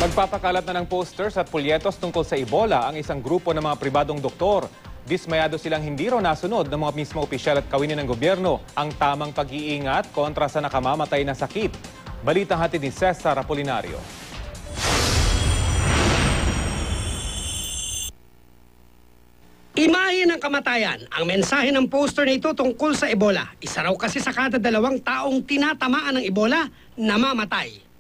Magpapakalat na ng posters at pulyetos tungkol sa Ebola ang isang grupo ng mga pribadong doktor. Dismayado silang hindi raw nasunod ng mga mismo opisyal at kawinin ng gobyerno ang tamang pag-iingat kontra sa nakamamatay na sakit. Balitang hatid ni Cesar Apolinario. Imahe ng kamatayan ang mensahe ng poster na ito tungkol sa Ebola. Isa raw kasi sa kada 2 taong tinatamaan ng Ebola, namamatay.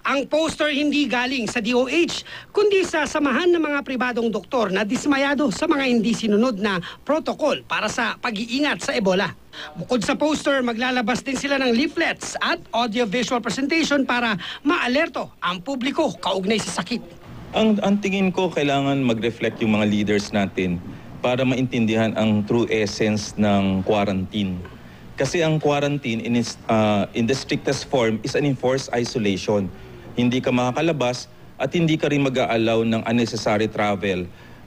Ang poster hindi galing sa DOH, kundi sa samahan ng mga pribadong doktor na dismayado sa mga hindi sinunod na protocol para sa pag-iingat sa Ebola. Bukod sa poster, maglalabas din sila ng leaflets at audio-visual presentation para maalerto ang publiko kaugnay sa sakit. Ang tingin ko, kailangan mag-reflect yung mga leaders natin para maintindihan ang true essence ng quarantine. Kasi ang quarantine in the strictest form is an enforced isolation. Hindi ka makakalabas at hindi ka rin mag-a-allow ng unnecessary travel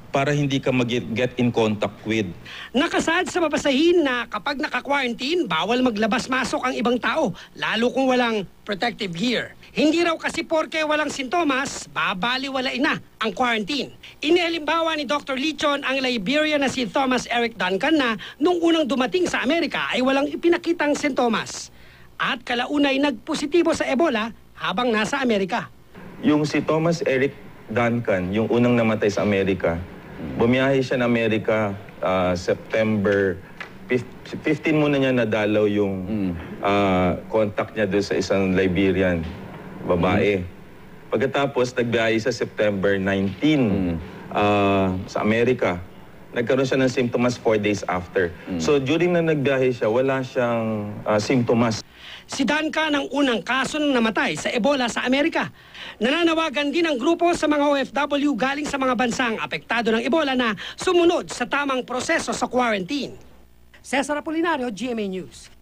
para hindi ka mag-get in contact with. Nakasaad sa babasahin na kapag naka-quarantine, bawal maglabas-masok ang ibang tao, lalo kung walang protective gear. Hindi raw kasi porke walang sintomas, babaliwalain na ang quarantine. Inihalimbawa ni Dr. Lichon ang Liberian na si Thomas Eric Duncan na nung unang dumating sa Amerika ay walang ipinakitang sintomas. At kalaunay nagpositibo sa Ebola habang nasa Amerika. Yung si Thomas Eric Duncan, yung unang namatay sa Amerika, bumiyahe siya na Amerika September 15 muna niya nadalaw yung contact niya doon sa isang Liberian babae. Pagkatapos, nagbiyahe sa September 19 sa Amerika. Nagkaroon siya ng symptoms 4 days after. So during na nagbiyahe siya, wala siyang symptoms. Si Duncan ang unang kaso ng namatay sa Ebola sa Amerika. Nananawagan din ang grupo sa mga OFW galing sa mga bansang apektado ng Ebola na sumunod sa tamang proseso sa quarantine. Cesar Apolinario, GMA News.